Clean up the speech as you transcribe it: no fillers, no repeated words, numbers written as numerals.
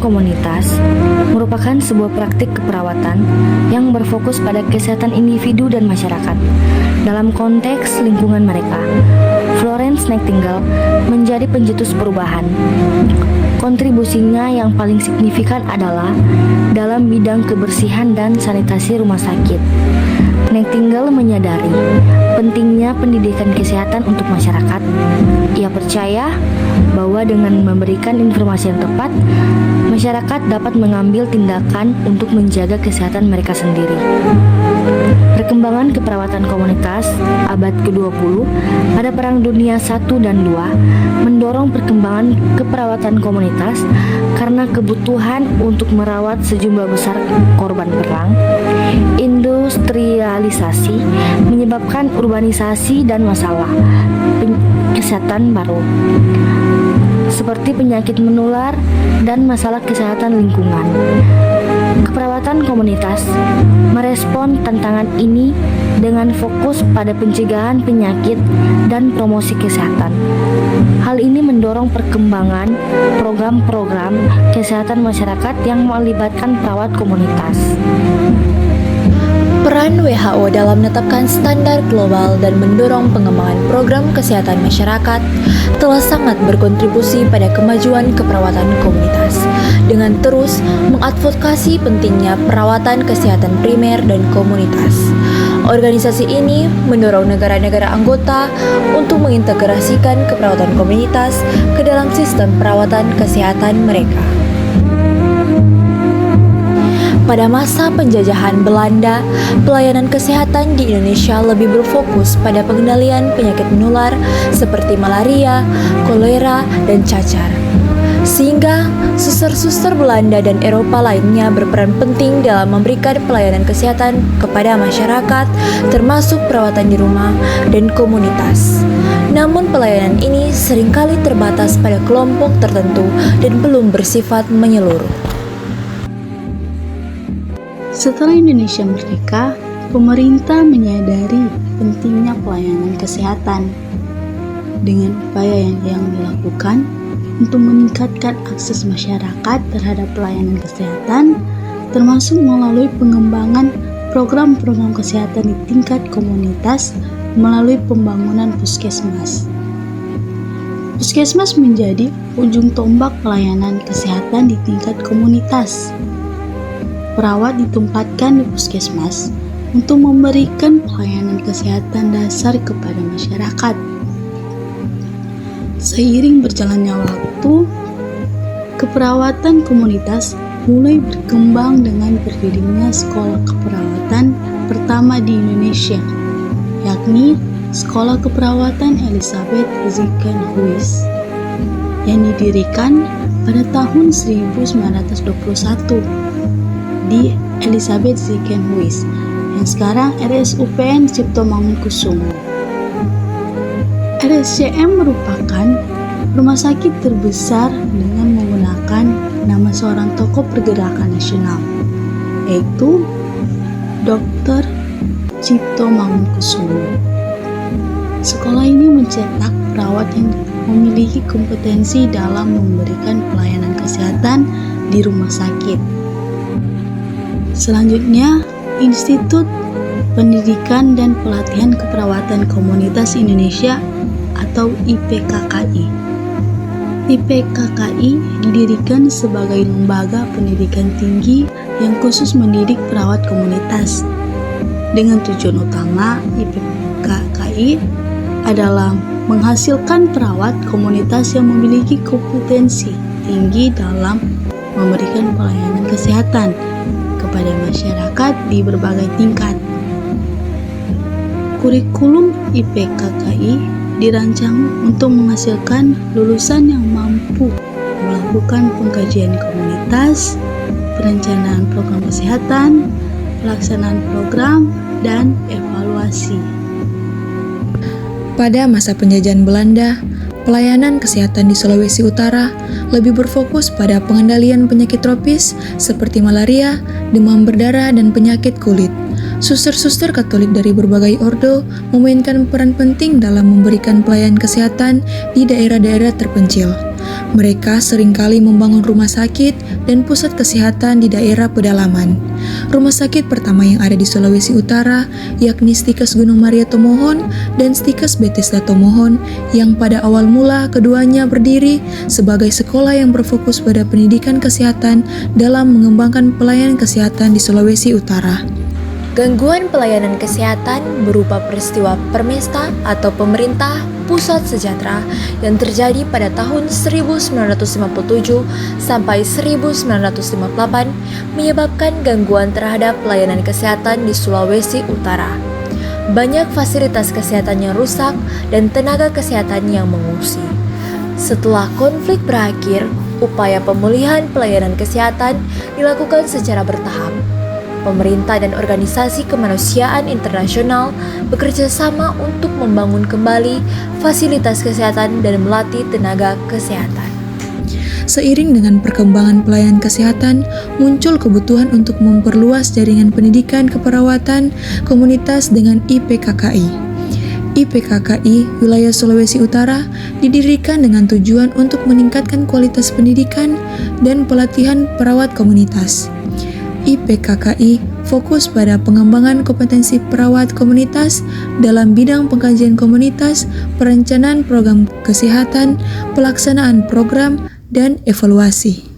komunitas merupakan sebuah praktik keperawatan yang berfokus pada kesehatan individu dan masyarakat dalam konteks lingkungan mereka. Florence Nightingale menjadi pencetus perubahan. Kontribusinya yang paling signifikan adalah dalam bidang kebersihan dan sanitasi rumah sakit. Nightingale menyadari pentingnya pendidikan kesehatan untuk masyarakat. Ia percaya bahwa dengan memberikan informasi yang tepat, masyarakat dapat mengambil tindakan untuk menjaga kesehatan mereka sendiri. Perkembangan keperawatan komunitas abad ke-20 pada Perang Dunia I dan II mendorong perkembangan keperawatan komunitas karena kebutuhan untuk merawat sejumlah besar korban perang. Industrialisasi menyebabkan urbanisasi dan masalah kesehatan baru, seperti penyakit menular dan masalah kesehatan lingkungan. Keperawatan komunitas merespon tantangan ini dengan fokus pada pencegahan penyakit dan promosi kesehatan. Hal ini mendorong perkembangan program-program kesehatan masyarakat yang melibatkan perawat komunitas. Peran WHO dalam menetapkan standar global dan mendorong pengembangan program kesehatan masyarakat telah sangat berkontribusi pada kemajuan keperawatan komunitas dengan terus mengadvokasi pentingnya perawatan kesehatan primer dan komunitas. Organisasi ini mendorong negara-negara anggota untuk mengintegrasikan keperawatan komunitas ke dalam sistem perawatan kesehatan mereka. Pada masa penjajahan Belanda, pelayanan kesehatan di Indonesia lebih berfokus pada pengendalian penyakit menular seperti malaria, kolera, dan cacar. Sehingga suster-suster Belanda dan Eropa lainnya berperan penting dalam memberikan pelayanan kesehatan kepada masyarakat, termasuk perawatan di rumah dan komunitas. Namun pelayanan ini seringkali terbatas pada kelompok tertentu dan belum bersifat menyeluruh. Setelah Indonesia merdeka, pemerintah menyadari pentingnya pelayanan kesehatan. Dengan upaya yang dilakukan untuk meningkatkan akses masyarakat terhadap pelayanan kesehatan, termasuk melalui pengembangan program-program kesehatan di tingkat komunitas melalui pembangunan puskesmas. Puskesmas menjadi ujung tombak pelayanan kesehatan di tingkat komunitas. Perawat ditempatkan di puskesmas untuk memberikan pelayanan kesehatan dasar kepada masyarakat. Seiring berjalannya waktu, keperawatan komunitas mulai berkembang dengan berdirinya sekolah keperawatan pertama di Indonesia, yakni Sekolah Keperawatan Elizabeth Ziekenhuis yang didirikan pada tahun 1921 di Elizabeth Ziekenhuis yang sekarang RSUPN Cipto Mangunkusumo. RSCM merupakan rumah sakit terbesar dengan menggunakan nama seorang tokoh pergerakan nasional, yaitu Dr. Cipto Mangunkusumo. Sekolah ini mencetak perawat yang memiliki kompetensi dalam memberikan pelayanan kesehatan di rumah sakit. Selanjutnya, Institut Pendidikan dan Pelatihan Keperawatan Komunitas Indonesia atau IPKKI. IPKKI didirikan sebagai lembaga pendidikan tinggi yang khusus mendidik perawat komunitas. Dengan tujuan utama IPKKI adalah menghasilkan perawat komunitas yang memiliki kompetensi tinggi dalam memberikan pelayanan kesehatan kepada masyarakat di berbagai tingkat. Kurikulum IPKKI dirancang untuk menghasilkan lulusan yang mampu melakukan pengkajian komunitas, perencanaan program kesehatan, pelaksanaan program, dan evaluasi. Pada masa penjajahan Belanda, pelayanan kesehatan di Sulawesi Utara lebih berfokus pada pengendalian penyakit tropis seperti malaria, demam berdarah, dan penyakit kulit. Suster-suster Katolik dari berbagai ordo memainkan peran penting dalam memberikan pelayanan kesehatan di daerah-daerah terpencil. Mereka seringkali membangun rumah sakit dan pusat kesehatan di daerah pedalaman. Rumah sakit pertama yang ada di Sulawesi Utara yakni Stikes Gunung Maria Tomohon dan Stikes Bethesda Tomohon, yang pada awal mula keduanya berdiri sebagai sekolah yang berfokus pada pendidikan kesehatan dalam mengembangkan pelayanan kesehatan di Sulawesi Utara. Gangguan pelayanan kesehatan berupa peristiwa Permesta atau Pemerintah Pusat Sejahtera yang terjadi pada tahun 1957 sampai 1958 menyebabkan gangguan terhadap pelayanan kesehatan di Sulawesi Utara. Banyak fasilitas kesehatan yang rusak dan tenaga kesehatan yang mengungsi. Setelah konflik berakhir, upaya pemulihan pelayanan kesehatan dilakukan secara bertahap. Pemerintah dan organisasi kemanusiaan internasional bekerja sama untuk membangun kembali fasilitas kesehatan dan melatih tenaga kesehatan. Seiring dengan perkembangan pelayanan kesehatan, muncul kebutuhan untuk memperluas jaringan pendidikan keperawatan komunitas dengan IPKKI. IPKKI wilayah Sulawesi Utara didirikan dengan tujuan untuk meningkatkan kualitas pendidikan dan pelatihan perawat komunitas. IPKKI fokus pada pengembangan kompetensi perawat komunitas dalam bidang pengkajian komunitas, perencanaan program kesehatan, pelaksanaan program, dan evaluasi.